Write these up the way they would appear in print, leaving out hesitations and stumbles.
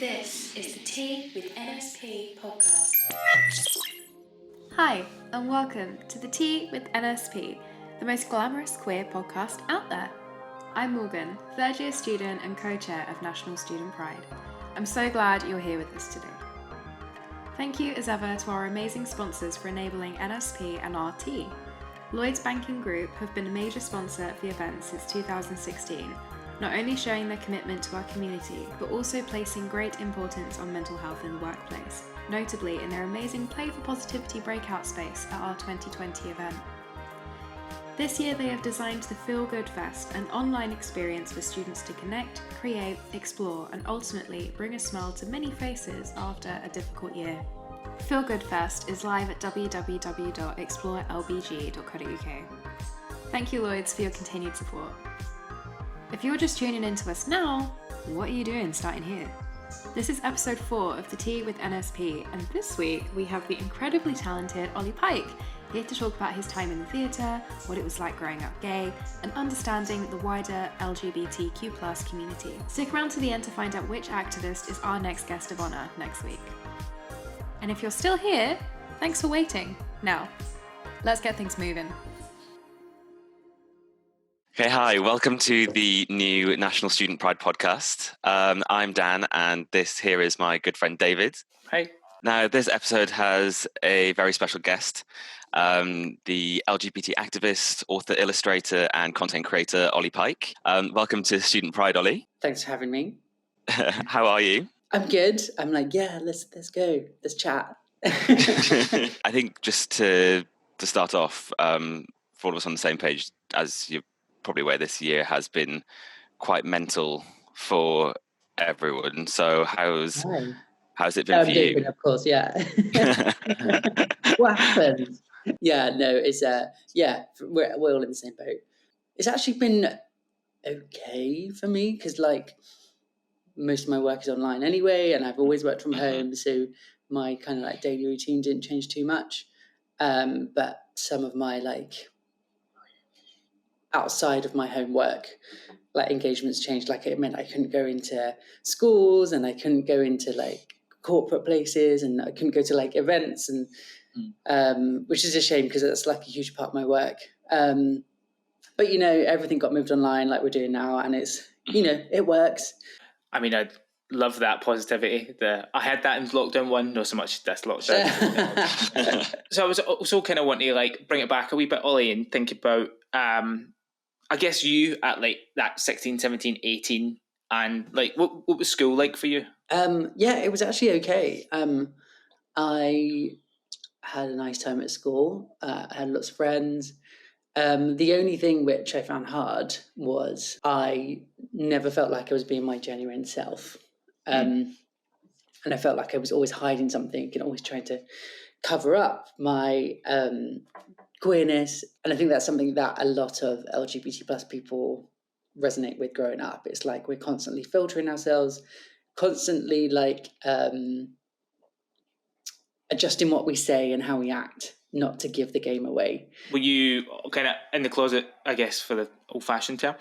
This is the Tea with NSP podcast. Hi, and welcome to the Tea with NSP, the most glamorous queer podcast out there. I'm Morgan, third year student and co-chair of National Student Pride. I'm so glad you're here with us today. Thank you as ever to our amazing sponsors for enabling NSP and our tea. Lloyds Banking Group have been a major sponsor of the event since 2016, not only showing their commitment to our community, but also placing great importance on mental health in the workplace, notably in their amazing Play for Positivity breakout space at our 2020 event. This year they have designed the Feel Good Fest, an online experience for students to connect, create, explore, and ultimately bring a smile to many faces after a difficult year. Feel Good Fest is live at www.explorelbg.co.uk. Thank you, Lloyds, for your continued support. If you're just tuning in to us now, what are you doing starting here? This is episode 4 of The Tea with NSP, and this week we have the incredibly talented Olly Pike here to talk about his time in the theatre, what it was like growing up gay, and understanding the wider LGBTQ+ community. Stick around to the end to find out which activist is our next guest of honour next week. And if you're still here, thanks for waiting. Now, let's get things moving. Okay, hi, welcome to the new National Student Pride podcast. I'm Dan, and this here is my good friend David. Hi. Now, this episode has a very special guest, the LGBT activist, author, illustrator, and content creator, Olly Pike. Welcome to Student Pride, Olly. Thanks for having me. How are you? I'm good. I'm like, yeah, let's go. Let's chat. I think just to start off, for all of us on the same page, as you're probably aware, this year has been quite mental for everyone. So how's it been for you? Of course, yeah. What happened? Yeah, no, it's we're all in the same boat. It's actually been okay for me because like most of my work is online anyway, and I've always worked from home, so my kind of like daily routine didn't change too much. But some of my like outside of my homework, like engagements changed. Like it meant I couldn't go into schools, and I couldn't go into like corporate places, and I couldn't go to like events, and which is a shame because that's like a huge part of my work. But you know, everything got moved online like we're doing now, and it's, you know, it works. I mean, I love that positivity. I had that in lockdown 1, not so much this lockdown. So I was also kind of wanting to like bring it back a wee bit, Olly, and think about, I guess you at like that 16, 17, 18, and like what was school like for you? Yeah, it was actually okay. I had a nice time at school. I had lots of friends. The only thing which I found hard was I never felt like I was being my genuine self. And I felt like I was always hiding something and always trying to cover up my queerness. And I think that's something that a lot of LGBT+ people resonate with growing up. It's like we're constantly filtering ourselves, constantly like adjusting what we say and how we act, not to give the game away. Were you kind of in the closet, I guess, for the old-fashioned term,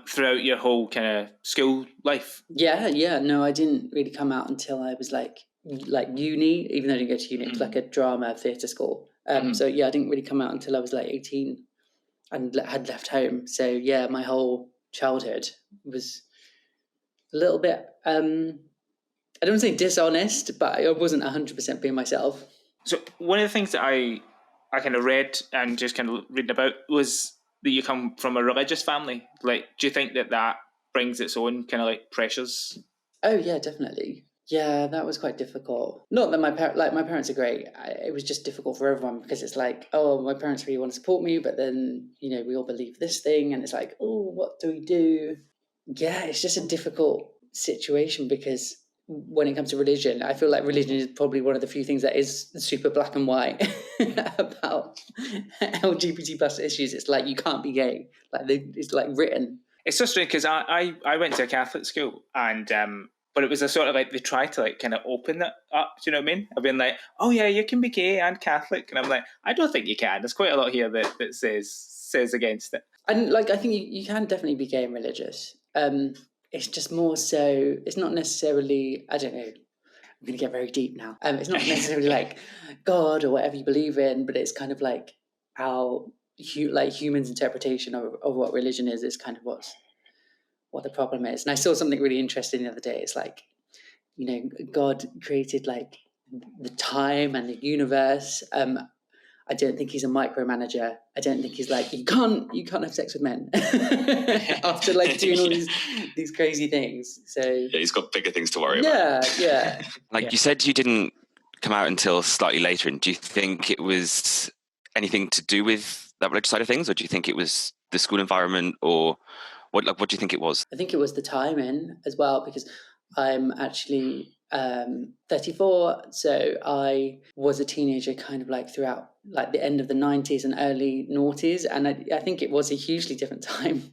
throughout your whole kind of school life? Yeah. No, I didn't really come out until I was like uni, even though I didn't go to uni. It was like a drama theatre school. So yeah, I didn't really come out until I was like 18 and had left home. So yeah, my whole childhood was a little bit, I don't want to say dishonest, but I wasn't 100% being myself. So one of the things that I kind of read and just kind of reading about was that you come from a religious family. Like, do you think that brings its own kind of like pressures? Oh yeah, definitely. Yeah, that was quite difficult. Not that my parents are great. It was just difficult for everyone because it's like, oh, my parents really want to support me, but then, you know, we all believe this thing, and it's like, oh, what do we do? Yeah, it's just a difficult situation because when it comes to religion, I feel like religion is probably one of the few things that is super black and white about LGBT+ issues. It's like you can't be gay. Like it's like written. It's so strange because I went to a Catholic school, and but it was a sort of like they tried to like kind of open that up. Do you know what I mean? I've been like, oh yeah, you can be gay and Catholic, and I'm like, I don't think you can. There's quite a lot here that says against it. And like I think you can definitely be gay and religious. it's just more so, it's not necessarily, I don't know, I'm going to get very deep now. It's not necessarily like God or whatever you believe in, but it's kind of like how humans' interpretation of what religion is kind of what the problem is. And I saw something really interesting the other day. It's like, you know, God created like the time and the universe. I don't think he's a micromanager. I don't think he's like, you can't have sex with men after like doing all these crazy things. So yeah, he's got bigger things to worry about. Yeah. Like you said, you didn't come out until slightly later. And do you think it was anything to do with that religious side of things, or do you think it was the school environment, or what do you think it was? I think it was the timing as well, because I'm actually 34, so I was a teenager kind of like throughout like the end of the 90s and early noughties, and I think it was a hugely different time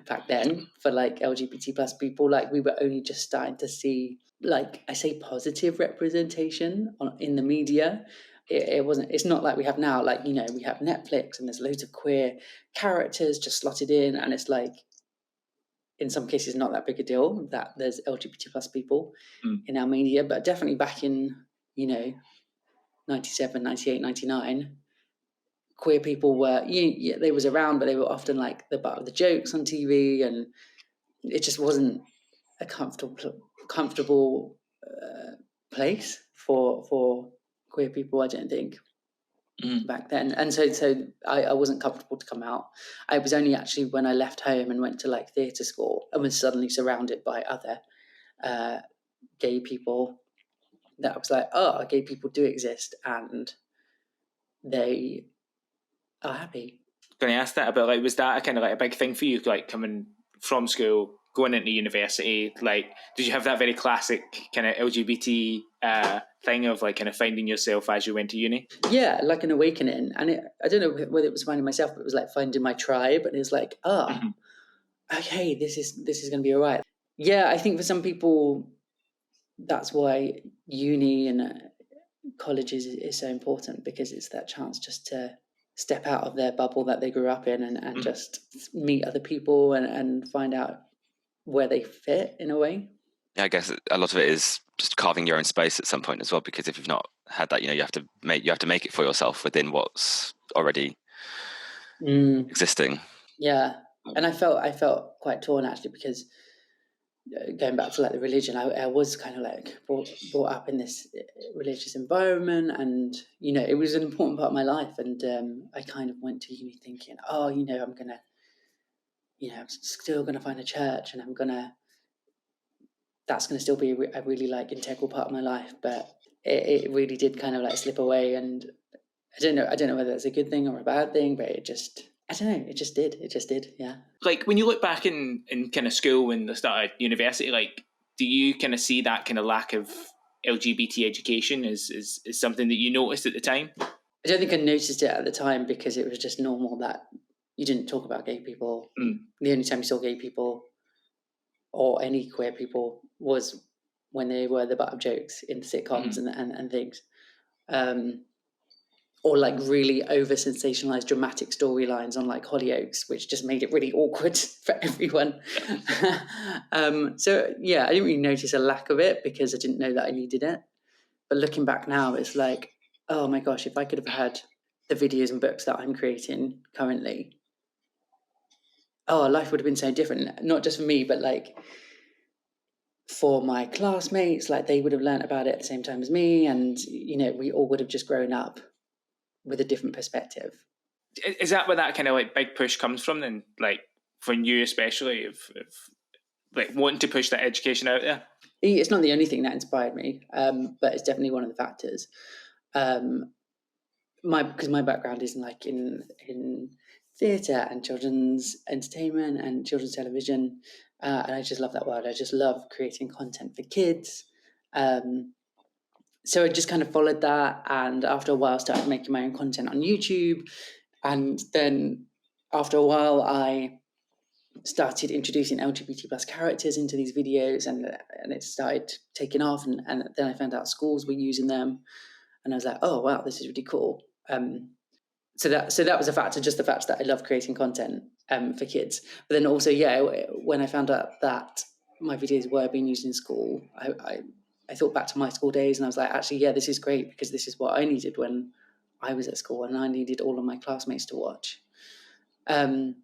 back then for like LGBT plus people. Like we were only just starting to see, like I say, positive representation in the media. It's not like we have now, like, you know, we have Netflix and there's loads of queer characters just slotted in, and it's like, in some cases, not that big a deal that there's LGBT plus people in our media, but definitely back in, you know, 97, 98, 99, queer people were, they was around, but they were often like the butt of the jokes on TV, and it just wasn't a comfortable place for queer people, I don't think. Back then, and so I wasn't comfortable to come out. I was only actually when I left home and went to like theatre school and was suddenly surrounded by other gay people that I was like, oh, gay people do exist and they are happy. Going to ask that about, like, was that a kind of like a big thing for you, like coming from school, going into university? Like, did you have that very classic kind of LGBT thing of like kind of finding yourself as you went to uni? Yeah, like an awakening. And I don't know whether it was finding myself, but it was like finding my tribe. And it was like, okay, this is going to be all right. Yeah, I think for some people, that's why uni and colleges is so important, because it's that chance just to step out of their bubble that they grew up in and just meet other people and find out where they fit in a way. Yeah, I guess a lot of it is just carving your own space at some point as well, because if you've not had that, you know, you have to make it for yourself within what's already existing. Yeah, and I felt quite torn actually, because going back to like the religion, I was kind of like brought up in this religious environment, and you know, it was an important part of my life, and I kind of went to uni thinking, oh, you know, I'm still gonna find a church, and that's gonna still be a really like integral part of my life, but it really did kind of like slip away, and I don't know whether that's a good thing or a bad thing, but it just did, yeah. Like, when you look back in kind of school when they started university, like, do you kind of see that kind of lack of LGBT education is something that you noticed at the time? I don't think I noticed it at the time, because it was just normal that you didn't talk about gay people. The only time you saw gay people or any queer people was when they were the butt of jokes in sitcoms and things. Or like really over sensationalized dramatic storylines on like Hollyoaks, which just made it really awkward for everyone. So yeah, I didn't really notice a lack of it because I didn't know that I needed it. But looking back now, it's like, oh my gosh, if I could have had the videos and books that I'm creating currently, life would have been so different. Not just for me, but like for my classmates, like they would have learned about it at the same time as me, and you know, we all would have just grown up with a different perspective. Is that where that kind of like big push comes from then? Like for you especially, of like wanting to push that education out there? It's not the only thing that inspired me, but it's definitely one of the factors. Because my background is in theatre and children's entertainment and children's television, and I just love that world. I just love creating content for kids. So I just kind of followed that, and after a while started making my own content on YouTube, and then after a while I started introducing LGBT plus characters into these videos, and it started taking off, and then I found out schools were using them, and I was like, oh wow, this is really cool. So that was a factor, just the fact that I love creating content for kids. But then also, yeah, when I found out that my videos were being used in school, I thought back to my school days, and I was like, actually, yeah, this is great, because this is what I needed when I was at school, and I needed all of my classmates to watch. And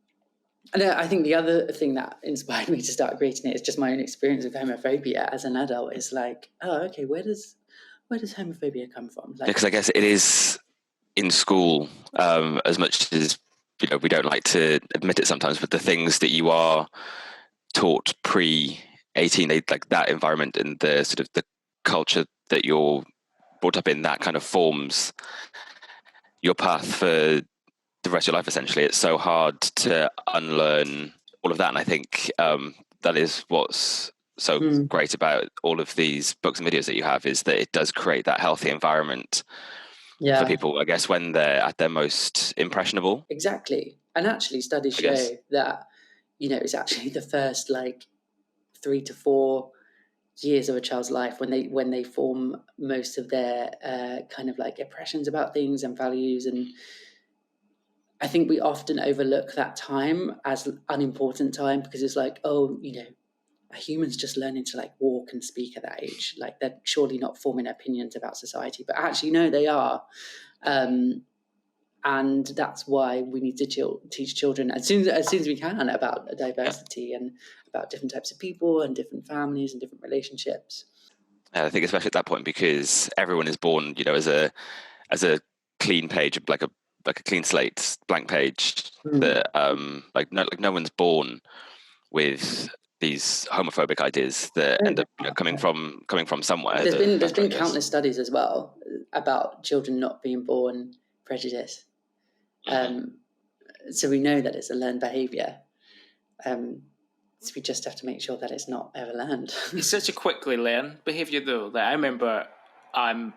I think the other thing that inspired me to start creating it is just my own experience of homophobia as an adult. Is like, oh, okay, where does homophobia come from? Like, Because I guess it is in school, as much as we don't like to admit it sometimes, but the things that you are taught pre-18, like that environment and the sort of the culture that you're brought up in, that kind of forms your path for the rest of your life. Essentially, it's so hard to unlearn all of that, and I think that is what's so great about all of these books and videos that you have, is that it does create that healthy environment for people, I guess, when they're at their most impressionable. Exactly. And actually studies show that, it's actually the first like 3 to 4 years of a child's life when they form most of their kind of like impressions about things and values. And I think we often overlook that time as unimportant time, because it's like, oh, a human's just learning to like walk and speak at that age. Like, they're surely not forming opinions about society, but actually, no, they are. And that's why we need to teach children as soon as we can about diversity and about different types of people and different families and different relationships. I think especially at that point, because everyone is born, as a clean page, like a clean slate, blank page. That no one's born with these homophobic ideas that end up coming from somewhere. There's been countless studies as well about children not being born prejudiced. So we know that it's a learned behaviour. So we just have to make sure that it's not ever learned. It's such a quickly learned behaviour, though. Like, I remember, I'm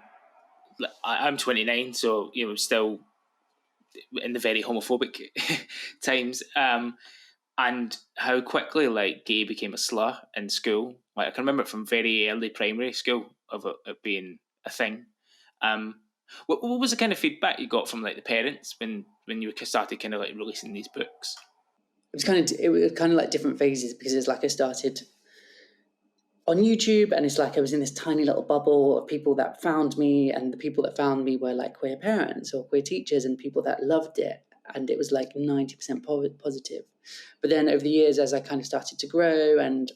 29, so still in the very homophobic times. And how quickly like gay became a slur in school. Like, I can remember it from very early primary school of it being a thing. What was the kind of feedback you got from like the parents when you started kind of like releasing these books? It was kind of like different phases, because it's like I started on YouTube, and it's like I was in this tiny little bubble of people that found me, and the people that found me were like queer parents or queer teachers and people that loved it, and it was like 90% positive. But then over the years, as I kind of started to grow and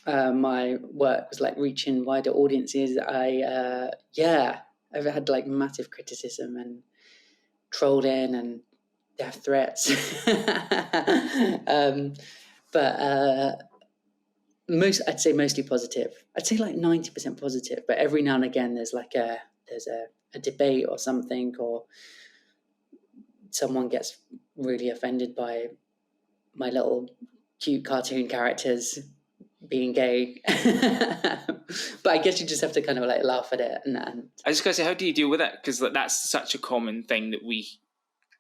my work was like reaching wider audiences, I've had like massive criticism and trolling and death threats. But I'd say mostly positive. I'd say like 90% positive, but every now and again there's a debate or something, or someone gets really offended by my little cute cartoon characters being gay. But I guess you just have to kind of like laugh at it. And I just gotta say, how do you deal with it? Because that's such a common thing that we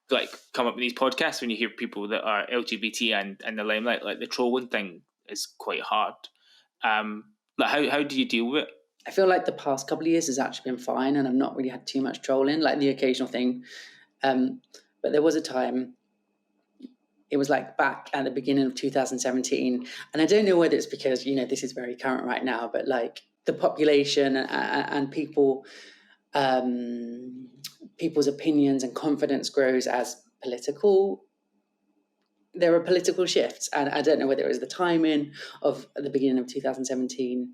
like come up with these podcasts, when you hear people that are LGBT and the limelight. Like, the trolling thing is quite hard. Like, how do you deal with it? I feel like the past couple of years has actually been fine, and I've not really had too much trolling, like the occasional thing. But there was a time, it was like back at the beginning of 2017, and I don't know whether it's because, this is very current right now, but like the population and people, people's opinions and confidence grows as there are political shifts, and I don't know whether it was the timing of the beginning of 2017,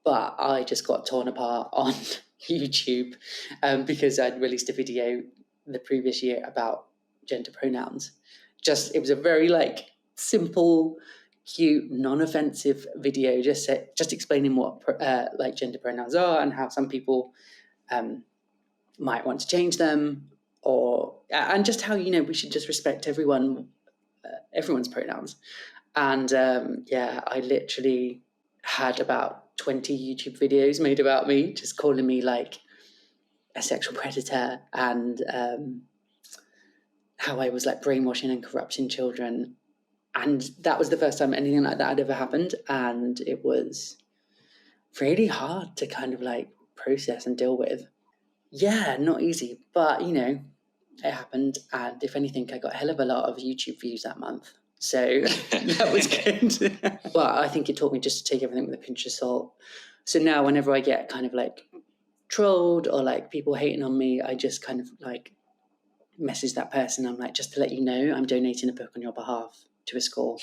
but I just got torn apart on YouTube because I'd released a video the previous year about gender pronouns. It was a very like simple, cute, non-offensive video, just explaining what like gender pronouns are and how some people might want to change them, and just how we should just respect everyone's pronouns. And I literally had about 20 YouTube videos made about me, just calling me like a sexual predator, and how I was like brainwashing and corrupting children. And that was the first time anything like that had ever happened, and it was really hard to kind of like process and deal with. Yeah, not easy, but it happened. And if anything, I got a hell of a lot of YouTube views that month. So that was good. Well, I think it taught me just to take everything with a pinch of salt. So now whenever I get kind of like trolled or like people hating on me, I just kind of like message that person. I'm like, just to let you know, I'm donating a book on your behalf to a school.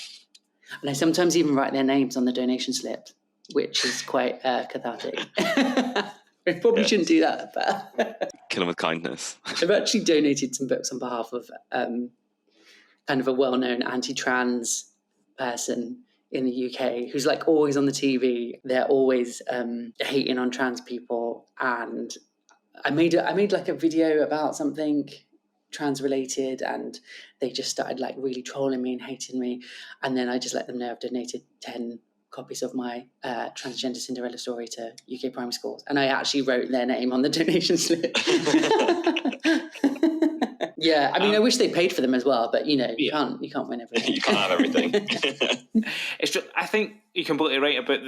And I sometimes even write their names on the donation slip, which is quite cathartic. I probably shouldn't do that, but Kill them with kindness. I've actually donated some books on behalf of kind of a well-known anti-trans person in the UK who's like always on the TV. They're always hating on trans people, and I made like a video about something trans related, and they just started like really trolling me and hating me, and then I just let them know I've donated 10 copies of my transgender Cinderella story to UK primary schools, and I actually wrote their name on the donation slip. Yeah, I mean, I wish they paid for them as well, but you know, you can't win everything. You can't have everything. It's just, I think you're completely right about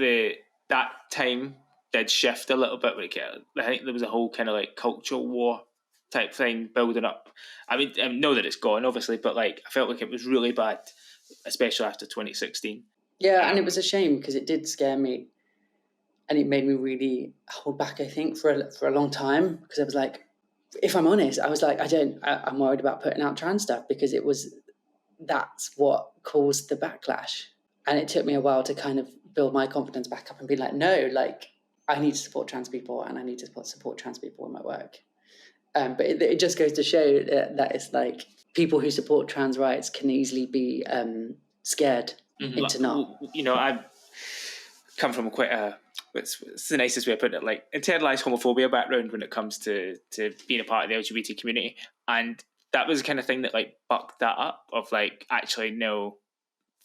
that time did shift a little bit. Like, I think there was a whole kind of like cultural war type thing building up. I mean, I know that it's gone, obviously, but like I felt like it was really bad, especially after 2016. Yeah, and it was a shame because it did scare me, and it made me really hold back, I think, for a long time, because I was like, if I'm honest, I was like, I'm worried about putting out trans stuff because that's what caused the backlash. And it took me a while to kind of build my confidence back up and be like, no, like I need to support trans people and I need to support trans people in my work. But it just goes to show that it's like people who support trans rights can easily be scared into not. You know, I come from quite it's the nicest way of putting it, like internalized homophobia background when it comes to being a part of the LGBT community, and that was the kind of thing that like bucked that up of like, actually no,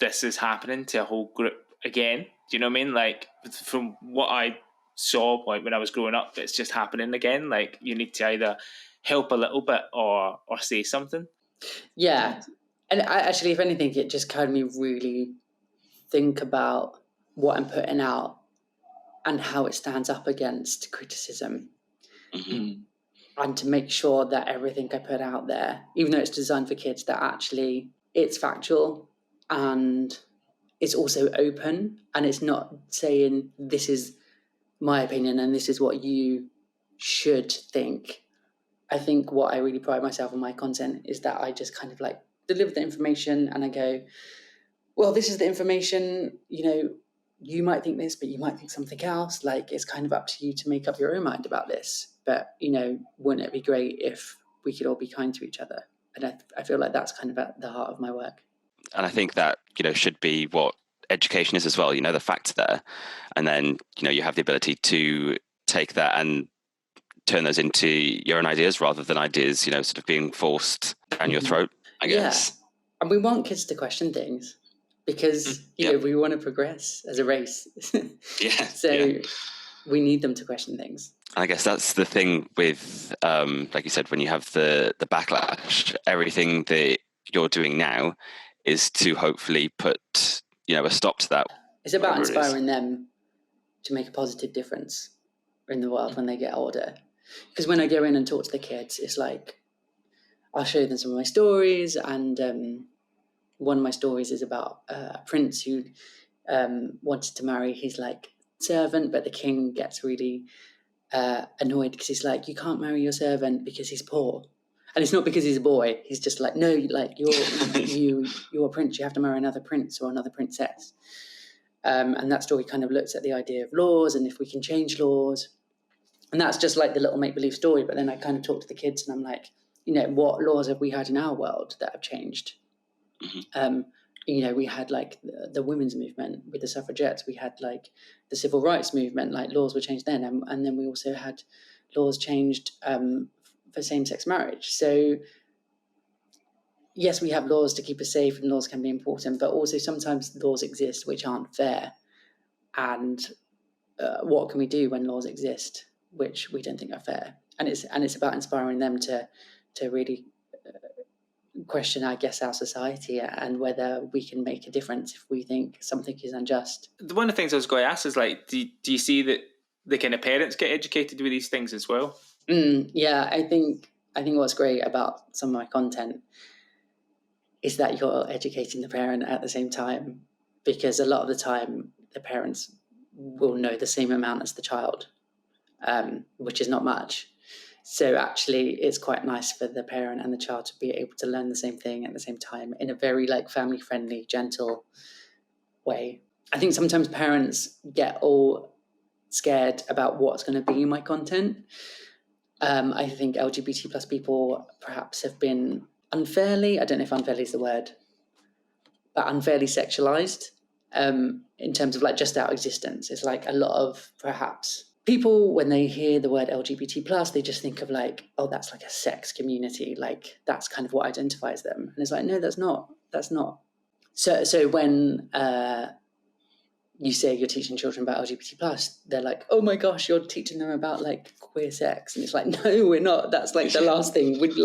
this is happening to a whole group again. Do you know what I mean? Like from what I saw like when I was growing up, it's just happening again. Like you need to either help a little bit or say something. Yeah, and actually, if anything, it just kind of me really think about what I'm putting out and how it stands up against criticism. Mm-hmm. And to make sure that everything I put out there, even though it's designed for kids, that actually it's factual and it's also open, and it's not saying this is my opinion and this is what you should think. I think what I really pride myself on my content is that I just kind of like deliver the information and I go, well, this is the information, you know, you might think this, but you might think something else. Like, it's kind of up to you to make up your own mind about this. But, you know, wouldn't it be great if we could all be kind to each other? And I feel like that's kind of at the heart of my work. And I think that, you know, should be what education is as well, you know, the facts there. And then, you know, you have the ability to take that and turn those into your own ideas rather than ideas, you know, sort of being forced down your throat, I guess. Yeah. And we want kids to question things because, you know, we want to progress as a race. So we need them to question things. I guess that's the thing with, like you said, when you have the backlash, everything that you're doing now is to hopefully put, you know, a stop to that. It's about inspiring them to make a positive difference in the world when they get older. Because when I go in and talk to the kids, it's like, I'll show them some of my stories, and one of my stories is about a prince who wanted to marry his like servant, but the king gets really annoyed because he's like, you can't marry your servant because he's poor. And it's not because he's a boy. He's just like, no, like you're a prince. You have to marry another prince or another princess. And that story kind of looks at the idea of laws and if we can change laws. And that's just like the little make-believe story. But then I kind of talk to the kids and I'm like, you know, what laws have we had in our world that have changed? Mm-hmm. You know, we had like the women's movement with the suffragettes. We had like the civil rights movement, like laws were changed then. And then we also had laws changed for same-sex marriage. So yes, we have laws to keep us safe and laws can be important, but also sometimes laws exist which aren't fair. And what can we do when laws exist which we don't think are fair? And it's about inspiring them to really question, I guess, our society and whether we can make a difference if we think something is unjust. One of the things I was going to ask is like, do you see that the kind of parents get educated with these things as well? Yeah, I think what's great about some of my content is that you're educating the parent at the same time, because a lot of the time the parents will know the same amount as the child, which is not much. So actually it's quite nice for the parent and the child to be able to learn the same thing at the same time in a very like family friendly, gentle way. I think sometimes parents get all scared about what's going to be in my content. I think LGBT plus people perhaps have been unfairly, I don't know if unfairly is the word, but unfairly sexualized in terms of like just our existence. It's like a lot of perhaps people, when they hear the word LGBT plus, they just think of like, oh, that's like a sex community. Like that's kind of what identifies them. And it's like, no, that's not. So when you say you're teaching children about LGBT plus, they're like, oh my gosh, you're teaching them about like queer sex. And it's like, no, we're not. That's like the last thing. We'd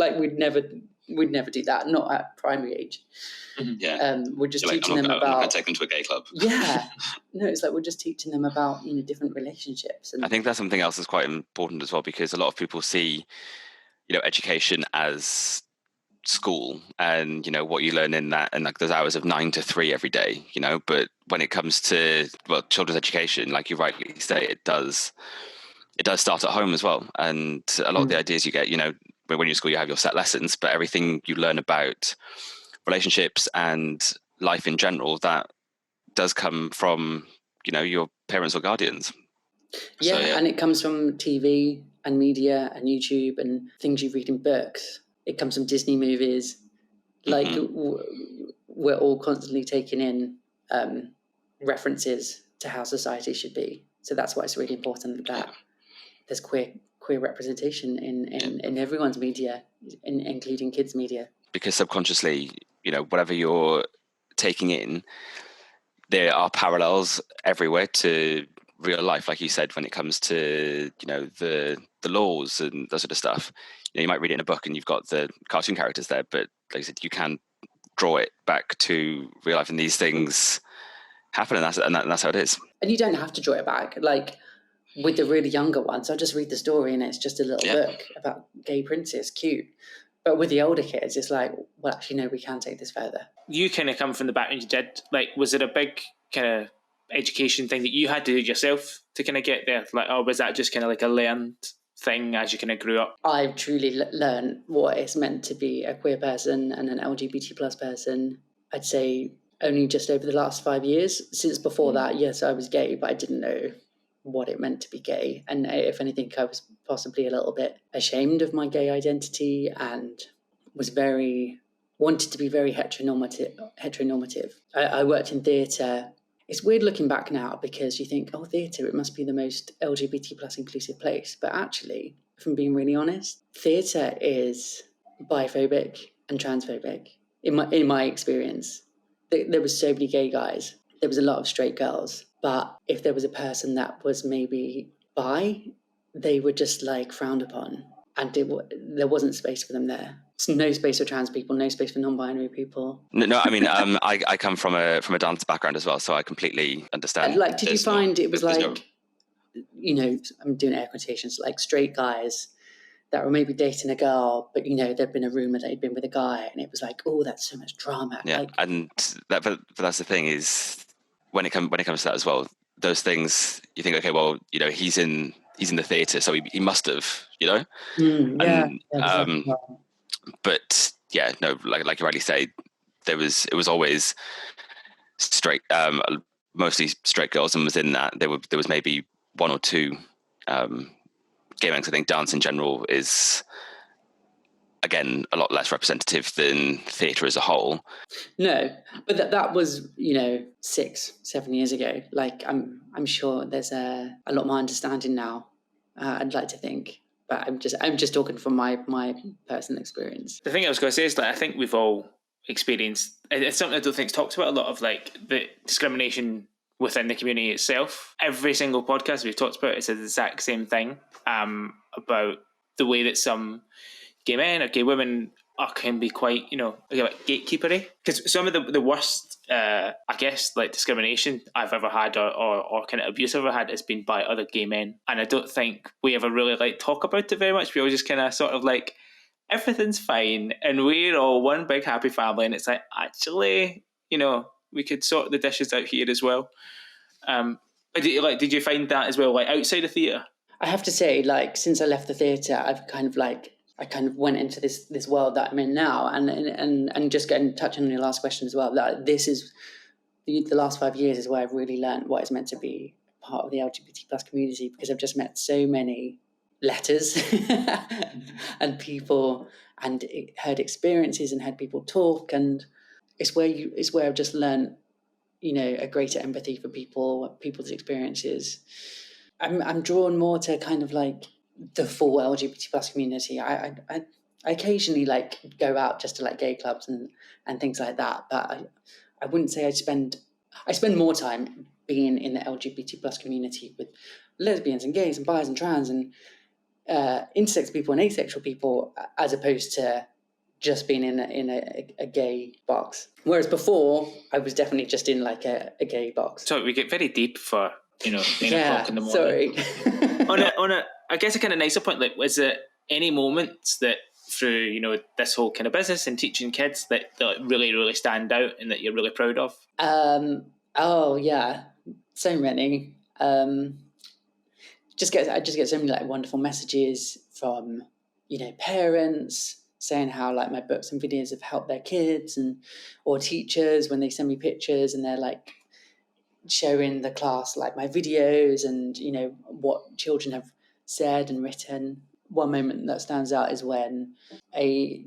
never do that, not at primary age. Yeah. We're just You're teaching like, them I'm not about. going to take them to a gay club. Yeah. No, it's like we're just teaching them about, different relationships. And I think that's something else that's quite important as well, because a lot of people see, education as school and what you learn in that, and like those hours of 9 to 3 every day, but when it comes to children's education, like you rightly say, it does start at home as well. And a lot of the ideas you get, when you're in school you have your set lessons, but everything you learn about relationships and life in general, that does come from your parents or guardians. Yeah, So, and it comes from TV and media and YouTube and things you read in books. It comes from Disney movies. Like we're all constantly taking in references to how society should be. So that's why it's really important that there's queer representation in everyone's media, including kids' media. Because subconsciously, whatever you're taking in, there are parallels everywhere to real life, like you said, when it comes to the laws and that sort of stuff. You might read it in a book and you've got the cartoon characters there, but like I said, you can draw it back to real life, and these things happen, and that's how it is. And you don't have to draw it back. Like with the really younger ones, I'll just read the story and it's just a little book about gay princes, cute. But with the older kids, it's like, well, actually, no, we can take this further. You kind of come from the background you did. Like, was it a big kind of education thing that you had to do yourself to kind of get there? Like, or was that just kind of like a learned thing as you kind of grew up? I've truly learned what it's meant to be a queer person and an LGBT plus person. I'd say only just over the last 5 years. Since before that, yes, I was gay, but I didn't know what it meant to be gay. And if anything, I was possibly a little bit ashamed of my gay identity and wanted to be very heteronormative. I worked in theatre. It's weird looking back now because you think, oh, theatre, it must be the most LGBT plus inclusive place. But actually, if I'm being really honest, theatre is biphobic and transphobic in my experience. There was so many gay guys. There was a lot of straight girls. But if there was a person that was maybe bi, they were just like frowned upon. And there wasn't space for them there. So no space for trans people, no space for non-binary people. No, I mean, I come from a dance background as well, so I completely understand. Like, did you find it was like, I'm doing air quotations, like straight guys that were maybe dating a girl, but there'd been a rumor that he'd been with a guy, and it was like, oh, that's so much drama. Yeah, like, and but that's the thing is when it comes to that as well. Those things you think, okay, well, he's in the theatre, so he must have, But yeah, no, like you rightly say, it was always straight, mostly straight girls, and within that there was maybe one or two gay men. I think dance in general is again a lot less representative than theatre as a whole. No, but that was 6-7 years ago. Like I'm sure there's a lot more understanding now. I'd like to think. But I'm just talking from my personal experience. The thing I was going to say is that I think we've all experienced. It's something I don't think is talked about a lot, of like the discrimination within the community itself. Every single podcast we've talked about is the exact same thing about the way that some gay men or gay women can be quite, gatekeepery. Because some of the worst, I guess, like discrimination I've ever had or kind of abuse I've ever had has been by other gay men. And I don't think we ever really talk about it very much. We all just kind of sort of everything's fine and we're all one big happy family, and it's like, actually, we could sort the dishes out here as well. But did you find that as well, like outside of theatre? I have to say, like, since I left the theatre, I've kind of went into this world that I'm in now, and just touching on your last question as well, that this is the last 5 years is where I've really learned what it's meant to be part of the LGBT plus community, because I've just met so many letters and people, and heard experiences and heard people talk, and it's where I've just learned, a greater empathy for people's experiences. I'm drawn more to kind of like the full LGBT plus community. I occasionally like go out just to like gay clubs and things like that, but I wouldn't say I spend more time being in the LGBT plus community with lesbians and gays and bis and trans and intersex people and asexual people, as opposed to just being in a gay box. Whereas before, I was definitely just in like a gay box. So we get very deep for 9 o'clock in the morning. Sorry. on a, I guess a kind of nicer point, like, was there any moments that through this whole kind of business and teaching kids that really, really stand out and that you're really proud of? Oh yeah, so many. I just get so many like wonderful messages from parents saying how like my books and videos have helped their kids, or teachers when they send me pictures and they're like showing the class like my videos and what children have said and written. One moment that stands out is when a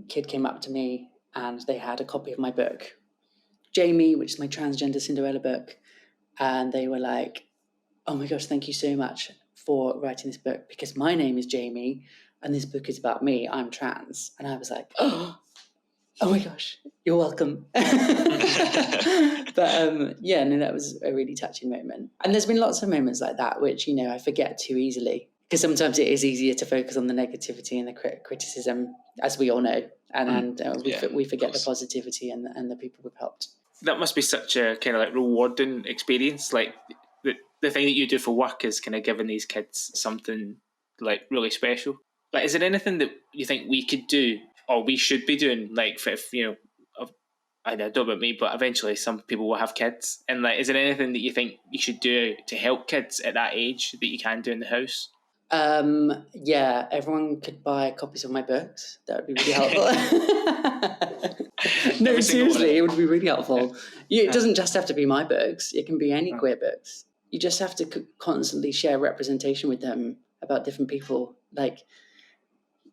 kid came up to me and they had a copy of my book, Jamie, which is my transgender Cinderella book, and they were like, "Oh my gosh, thank you so much for writing this book, because my name is Jamie and this book is about me, I'm trans." And I was like, oh my gosh, you're welcome. But that was a really touching moment. And there's been lots of moments like that, which, I forget too easily, because sometimes it is easier to focus on the negativity and the criticism, as we all know. And we forget the positivity and the people we've helped. That must be such a kind of like rewarding experience. Like the thing that you do for work is kind of giving these kids something like really special. Like, is there anything that you think we could do or we should be doing? Like, if I don't know about me, but eventually some people will have kids. And like, is there anything that you think you should do to help kids at that age that you can do in the house? Yeah, everyone could buy copies of my books. That would be really helpful. No, seriously, it would be really helpful. It doesn't just have to be my books. It can be any queer books. You just have to constantly share representation with them about different people. Like,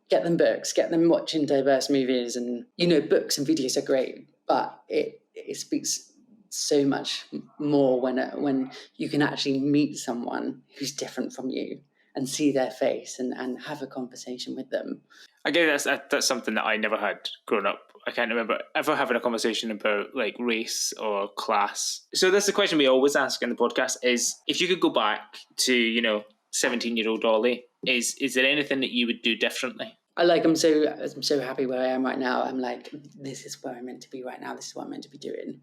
get them books, get them watching diverse movies, and books and videos are great, but it speaks so much more when you can actually meet someone who's different from you and see their face and have a conversation with them. I guess that's something that I never had growing up. I can't remember ever having a conversation about like race or class. So that's the question we always ask in the podcast: is if you could go back to 17-year-old Olly, is there anything that you would do differently? I'm so happy where I am right now. I'm like, this is where I'm meant to be right now. This is what I'm meant to be doing.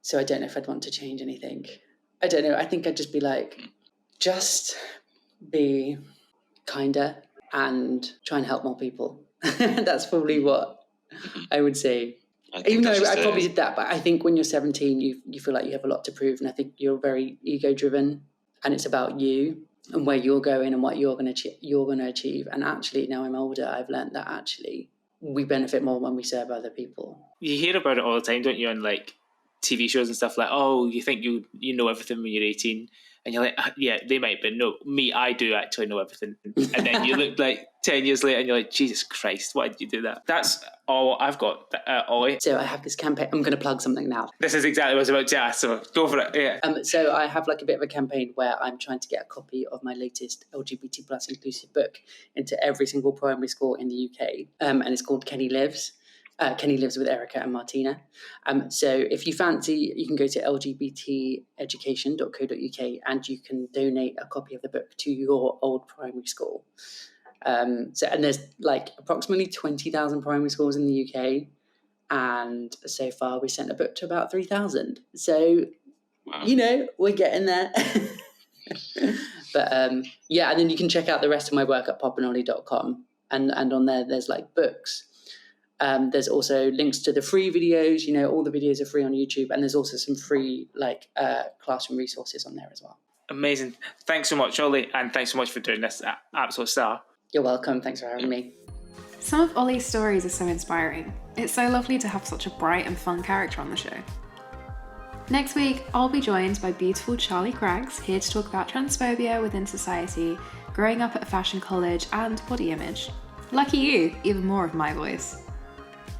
So I don't know if I'd want to change anything. I don't know. I think I'd just be like, just be kinder and try and help more people. That's probably what I would say. Even though I probably did that, but I think when you're 17, you feel like you have a lot to prove, and I think you're very ego-driven, and it's about you and where you're going and what you're going to achieve. And actually, now I'm older, I've learned that actually we benefit more when we serve other people. You hear about it all the time, don't you, on like TV shows and stuff, like, oh, you think you know everything when you're 18, and you're like, yeah, they might, but no, me, I do actually know everything. And then you look like 10 years later and you're like, Jesus Christ, why did you do that? That's all I've got, Olly. So I have this campaign. I'm going to plug something now. This is exactly what I was about to ask, so go for it. Yeah. So I have like a bit of a campaign where I'm trying to get a copy of my latest LGBT plus inclusive book into every single primary school in the UK. And it's called Kenny Lives. Kenny Lives with Erica and Martina. So if you fancy, you can go to lgbteducation.co.uk and you can donate a copy of the book to your old primary school. And there's like approximately 20,000 primary schools in the UK, and so far we sent a book to about 3,000. So, wow. We're getting there. But and then you can check out the rest of my work at popandolly.com. and on there's like books. There's also links to the free videos. All the videos are free on YouTube, and there's also some free classroom resources on there as well. Amazing. Thanks so much, Olly, and thanks so much for doing this. Absolute star. You're welcome. Thanks for having me. Some of Olly's stories are so inspiring. It's so lovely to have such a bright and fun character on the show. Next week, I'll be joined by beautiful Charlie Craggs, here to talk about transphobia within society, growing up at a fashion college, and body image. Lucky you, even more of my voice.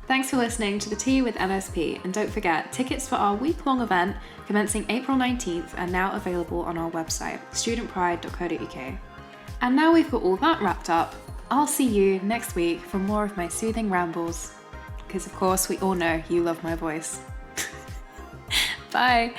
Thanks for listening to The Tea with NSP, and don't forget, tickets for our week-long event commencing April 19th are now available on our website, studentpride.co.uk. And now we've got all that wrapped up, I'll see you next week for more of my soothing rambles, because of course we all know you love my voice. Bye!